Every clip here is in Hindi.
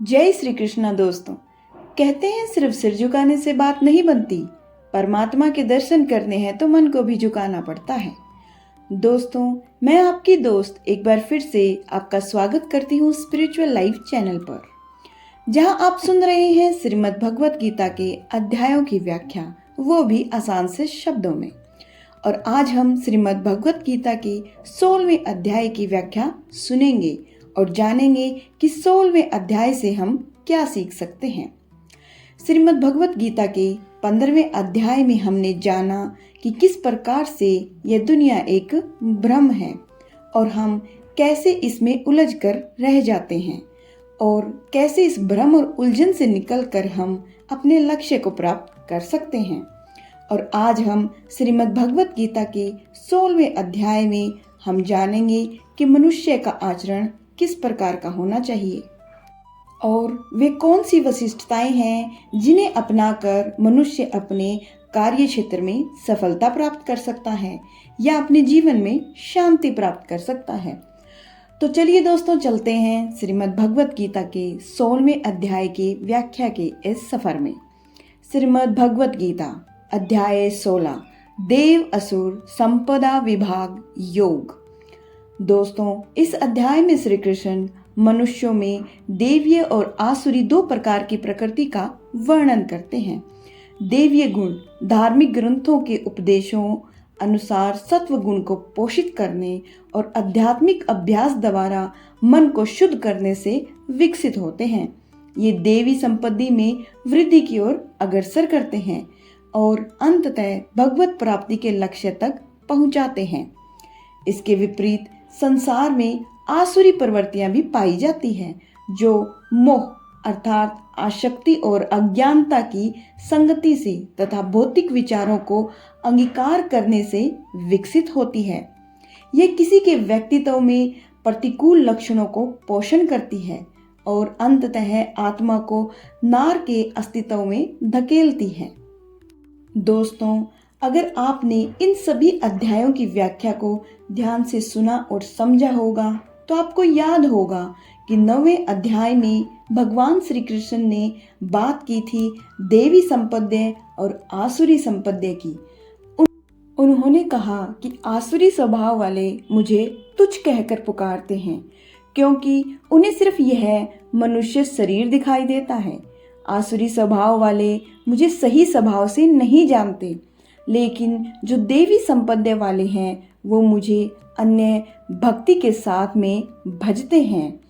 जय श्री कृष्णा दोस्तों। कहते हैं सिर्फ सिर झुकाने से बात नहीं बनती, परमात्मा के दर्शन करने हैं तो मन को भी झुकाना पड़ता है। दोस्तों, मैं आपकी दोस्त एक बार फिर से आपका स्वागत करती हूँ स्पिरिचुअल लाइफ चैनल पर, जहां आप सुन रहे हैं श्रीमद् भगवत गीता के अध्यायों की व्याख्या, वो भी आसान से शब्दों में। और आज हम श्रीमद् भगवत गीता के 16वें अध्याय की व्याख्या सुनेंगे और जानेंगे कि 16वें अध्याय से हम क्या सीख सकते हैं। श्रीमद् भगवत गीता के 15वें अध्याय में हमने जाना कि किस प्रकार से यह दुनिया एक भ्रम है और हम कैसे इसमें उलझकर रह जाते हैं और कैसे इस भ्रम और उलझन से निकलकर हम अपने लक्ष्य को प्राप्त कर सकते हैं। और आज हम श्रीमद् भगवत गीता के 16वें अध्याय में हम जानेंगे कि मनुष्य का आचरण किस प्रकार का होना चाहिए और वे कौन सी विशिष्टताएं हैं जिन्हें अपनाकर मनुष्य अपने कार्य क्षेत्र में सफलता प्राप्त कर सकता है या अपने जीवन में शांति प्राप्त कर सकता है। तो चलिए दोस्तों, चलते हैं श्रीमद् भगवत गीता के 16वें अध्याय की व्याख्या के इस सफर में। श्रीमद् भगवत गीता अध्याय 16, देव असुर संपदा विभाग योग। दोस्तों, इस अध्याय में श्री कृष्ण मनुष्यों में देवीय और आसुरी दो प्रकार की प्रकृति का वर्णन करते हैं। देवीय गुण धार्मिक ग्रंथों के उपदेशों अनुसार सत्व गुण को पोषित करने और आध्यात्मिक अभ्यास द्वारा मन को शुद्ध करने से विकसित होते हैं। ये देवी संपत्ति में वृद्धि की ओर अग्रसर करते हैं और अंततः भगवत प्राप्ति के लक्ष्य तक पहुंचाते हैं। इसके विपरीत संसार में आसुरी प्रवृत्तियां भी पाई जाती हैं, जो मोह अर्थात आसक्ति और अज्ञानता की संगति से तथा भौतिक विचारों को अंगीकार करने से विकसित होती है। ये किसी के व्यक्तित्व में प्रतिकूल लक्षणों को पोषण करती है और अंततः आत्मा को नार के अस्तित्व में धकेलती है। दोस्तों, अगर आपने इन सभी अध्यायों की व्याख्या को ध्यान से सुना और समझा होगा तो आपको याद होगा कि 9वें अध्याय में भगवान श्री कृष्ण ने बात की थी देवी संपद्य और आसुरी संपद्य की। उन्होंने कहा कि आसुरी स्वभाव वाले मुझे तुच्छ कहकर पुकारते हैं क्योंकि उन्हें सिर्फ यह मनुष्य शरीर दिखाई देता है। आसुरी स्वभाव वाले मुझे सही स्वभाव से नहीं जानते, लेकिन जो देवी संपद्य वाले हैं वो मुझे अन्य भक्ति के साथ में भजते हैं,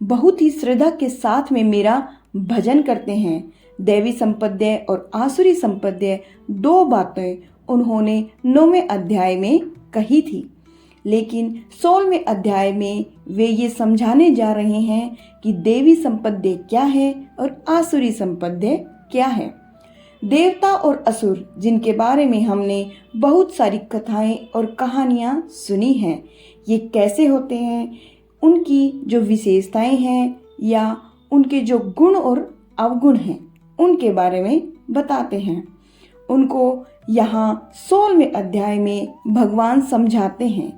बहुत ही श्रद्धा के साथ में मेरा भजन करते हैं। देवी संपद्य और आसुरी संपद्य दो बातें उन्होंने 9वें अध्याय में कही थी, लेकिन 16वें अध्याय में वे ये समझाने जा रहे हैं कि देवी संपद्य क्या है और आसुरी संपद्य क्या है। देवता और असुर, जिनके बारे में हमने बहुत सारी कथाएं और कहानियां सुनी हैं, ये कैसे होते हैं, उनकी जो विशेषताएं हैं या उनके जो गुण और अवगुण हैं, उनके बारे में बताते हैं। उनको यहाँ 16वें अध्याय में भगवान समझाते हैं।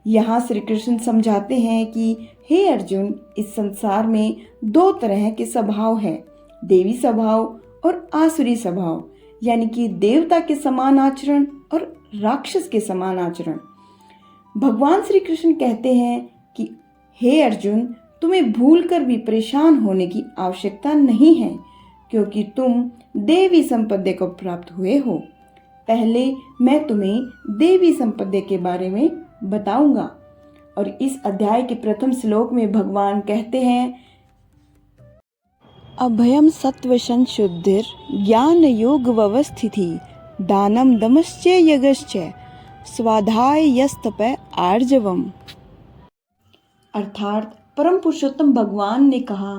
यहाँ श्री कृष्ण समझाते हैं कि हे अर्जुन, इस संसार में दो तरह के स्वभाव हैं, देवी स्वभाव और आसुरी स्वभाव, यानी कि देवता के समान आचरण और राक्षस के समान आचरण। भगवान श्री कृष्ण कहते हैं कि हे अर्जुन, तुम्हें भूलकर भी परेशान होने की आवश्यकता नहीं है क्योंकि तुम देवी संपद्य को प्राप्त हुए हो। पहले मैं तुम्हें देवी संपद्य के बारे में बताऊंगा। और इस अध्याय के प्रथम श्लोक में भगवान कहते हैं, अभयम सत्व संशुद्धिर ज्ञान योग व्यवस्थिति दानम दमश्च यगश्च स्वाध्याय यस्तप आर्जवम। अर्थात परम पुरुषोत्तम भगवान ने कहा,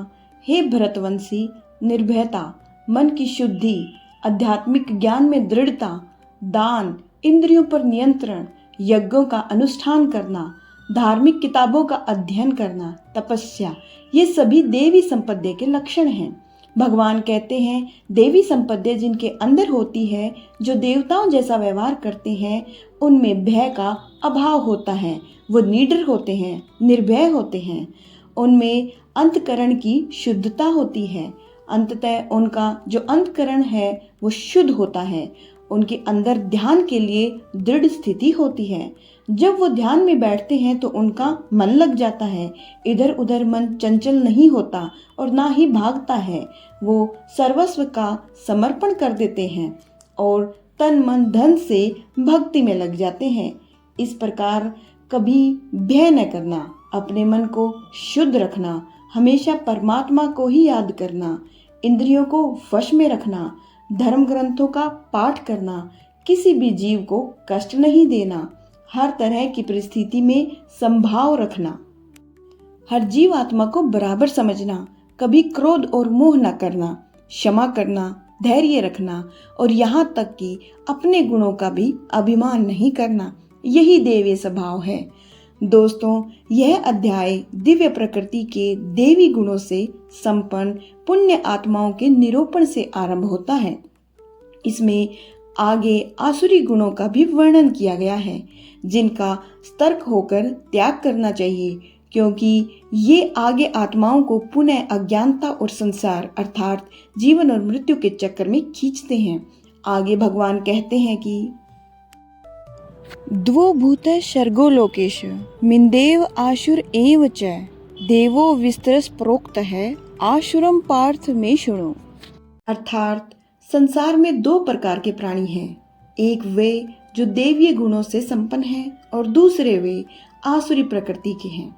हे भरतवंशी, निर्भयता, मन की शुद्धि, आध्यात्मिक ज्ञान में दृढ़ता, दान, इंद्रियों पर नियंत्रण, यज्ञों का अनुष्ठान करना, धार्मिक किताबों का अध्ययन करना, तपस्या, ये सभी देवी संपद्य के लक्षण हैं। भगवान कहते हैं देवी संपद्य जिनके अंदर होती है, जो देवताओं जैसा व्यवहार करते हैं, उनमें भय का अभाव होता है, वो निडर होते हैं, निर्भय होते हैं, उनमें अंतकरण की शुद्धता होती है। अंततः उनका जो अंतकरण है वो शुद्ध होता है। उनके अंदर ध्यान के लिए दृढ़ स्थिति होती है। जब वो ध्यान में बैठते हैं तो उनका मन लग जाता है। इधर उधर मन चंचल नहीं होता और ना ही भागता है। वो सर्वस्व का समर्पण कर देते हैं और तन मन धन से भक्ति में लग जाते हैं। इस प्रकार कभी भय न करना, अपने मन को शुद्ध रखना, हमेशा परमात्मा को ही याद करना, इंद्रियों को वश में रखना, धर्म ग्रंथों का पाठ करना, किसी भी जीव को कष्ट नहीं देना, हर तरह की परिस्थिति में संभाव रखना, हर जीव आत्मा को बराबर समझना, कभी क्रोध और मोह न करना, क्षमा करना, धैर्य रखना और यहाँ तक कि अपने गुणों का भी अभिमान नहीं करना, यही देवी स्वभाव है। दोस्तों, यह अध्याय दिव्य प्रकृति के देवी गुणों से संपन्न पुण्य आत्माओं के निरूपण से आरंभ होता है। इसमें आगे आसुरी गुणों का भी वर्णन किया गया है, जिनका सतर्क होकर त्याग करना चाहिए, क्योंकि ये आगे आत्माओं को पुनः अज्ञानता और संसार अर्थात जीवन और मृत्यु के चक्कर में खींचते हैं। आगे भगवान कहते हैं कि द्वो भूत सर्गो लोकेश मिंदेव आशुर एव च देवो विस्तरस प्रोक्त है आशुरम पार्थ में शुणु। अर्थात संसार में दो प्रकार के प्राणी हैं, एक वे जो देवीय गुणों से संपन्न हैं और दूसरे वे आसुरी प्रकृति के हैं।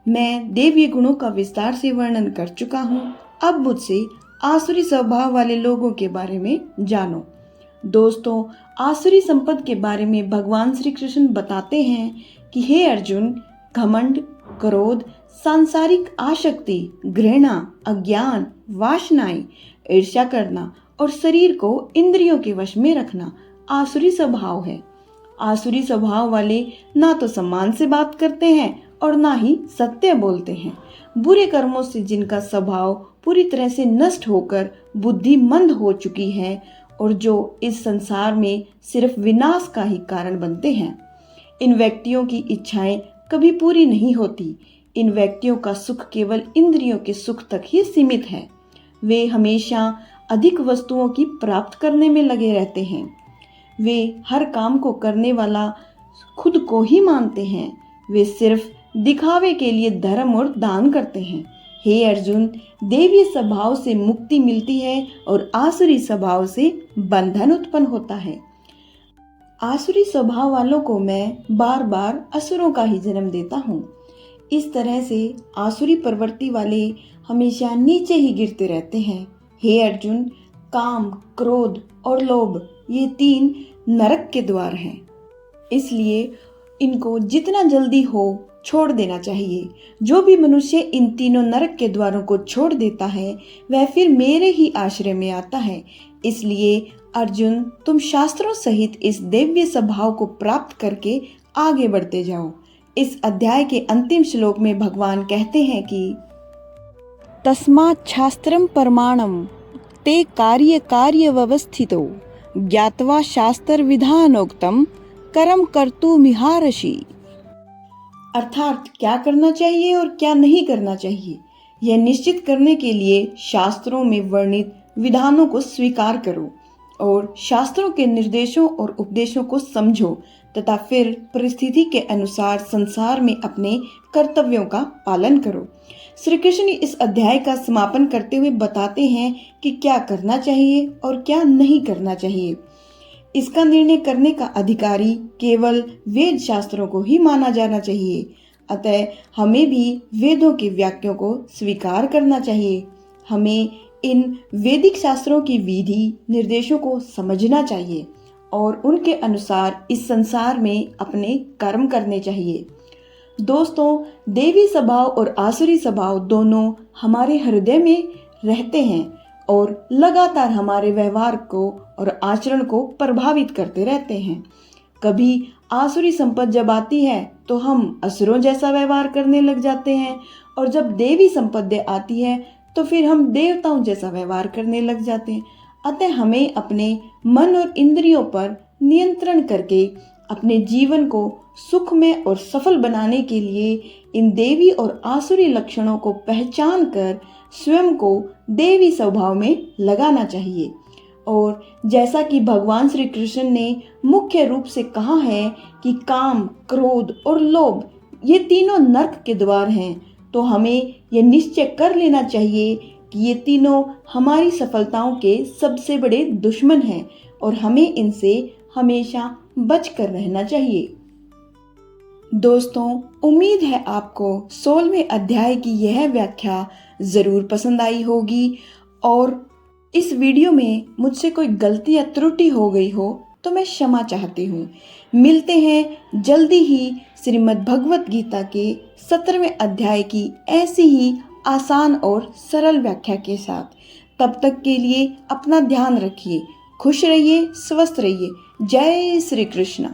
मैं देवीय गुणों का विस्तार से वर्णन कर चुका हूँ। अब मुझसे आसुरी स्वभाव वाले लोगों के बारे में जानो। दोस्तों, आसुरी संपद के बारे में भगवान श्री कृष्ण बताते हैं कि हे अर्जुन, घमंड, क्रोध, सांसारिक आसक्ति, घृणा, अज्ञान, वासनाएं, ईर्ष्या करना और शरीर को इंद्रियों के वश में रखना आसुरी स्वभाव है। आसुरी स्वभाव वाले ना तो सम्मान से बात करते हैं और ना ही सत्य बोलते हैं। बुरे कर्मों से जिनका स्वभाव पूरी तरह से नष्ट होकर बुद्धि मंद हो चुकी है और जो इस संसार में सिर्फ विनाश का ही कारण बनते हैं। इन व्यक्तियों की इच्छाएं कभी पूरी नहीं होती। इन व्यक्तियों का सुख केवल इंद्रियों के सुख तक ही सीमित है। वे हमेशा अधिक वस्तुओं की प्राप्त करने में लगे रहते हैं। वे हर काम को करने वाला खुद को ही मानते हैं। वे सिर्फ दिखावे के लिए धर्म और दान करते हैं। हे अर्जुन, देवीय स्वभाव से मुक्ति मिलती है और आसुरी स्वभाव से बंधन उत्पन्न होता है। आसुरी स्वभाव वालों को मैं बार बार असुरों का ही जन्म देता हूँ। इस तरह से आसुरी प्रवृत्ति वाले हमेशा नीचे ही गिरते रहते हैं। हे अर्जुन, काम, क्रोध और लोभ ये तीन नरक के द्वार हैं। इसलिए इनको जितना जल्दी हो छोड़ देना चाहिए। जो भी मनुष्य इन तीनों नरक के द्वारों को छोड़ देता है वह फिर मेरे ही आश्रय में आता है। इसलिए अर्जुन, तुम शास्त्रों सहित इस दिव्य स्वभाव को प्राप्त करके आगे बढ़ते जाओ। इस अध्याय के अंतिम श्लोक में भगवान कहते हैं कि तस्मात् शास्त्रम परमाणम ते कार्य कार्य व्यवस्थितो ज्ञात्वा शास्त्र विधानोक्तम कर्म कर्तुमिहारषि। अर्थात क्या करना चाहिए और क्या नहीं करना चाहिए, यह निश्चित करने के लिए शास्त्रों में वर्णित विधानों को स्वीकार करो और शास्त्रों के निर्देशों और उपदेशों को समझो तथा फिर परिस्थिति के अनुसार संसार में अपने कर्तव्यों का पालन करो। श्री कृष्ण इस अध्याय का समापन करते हुए बताते हैं कि क्या करना चाहिए और क्या नहीं करना चाहिए। इसका निर्णय करने का अधिकारी केवल वेद शास्त्रों को ही माना जाना चाहिए। अतः हमें भी वेदों के वाक्यों को स्वीकार करना चाहिए। हमें इन वैदिक शास्त्रों की विधि निर्देशों को समझना चाहिए और उनके अनुसार इस संसार में अपने कर्म करने चाहिए। दोस्तों, देवी स्वभाव और आसुरी स्वभाव दोनों हमारे हृदय में रहते हैं और लगातार हमारे व्यवहार को और आचरण को प्रभावित करते रहते हैं। कभी आसुरी संपत्ति जब आती है तो हम असुरों जैसा व्यवहार करने लग जाते हैं और जब देवी संपत्ति आती है तो फिर हम देवताओं जैसा व्यवहार करने लग जाते हैं। अतः हमें अपने मन और इंद्रियों पर नियंत्रण करके अपने जीवन को सुखमय और सफल बनाने के लिए इन देवी और आसुरी लक्षणों को पहचान कर स्वयं को देवी स्वभाव में लगाना चाहिए। और जैसा कि भगवान श्री कृष्ण ने मुख्य रूप से कहा है कि काम, क्रोध और लोभ ये तीनों नरक के द्वार हैं, तो हमें यह निश्चय कर लेना चाहिए कि ये तीनों हमारी सफलताओं के सबसे बड़े दुश्मन हैं और हमें इनसे हमेशा बचकर रहना चाहिए। दोस्तों, उम्मीद है आपको 16वें अध्याय की यह व्याख्या जरूर पसंद आई होगी और इस वीडियो में मुझसे कोई गलती या त्रुटि हो गई हो तो मैं क्षमा चाहती हूँ। मिलते हैं जल्दी ही श्रीमद् भगवत गीता के 17वें अध्याय की ऐसी ही आसान और सरल व्याख्या के साथ। तब तक के लिए अपना ध्यान रखिए, खुश रहिए, स्वस्थ रहिए। जय श्री कृष्ण।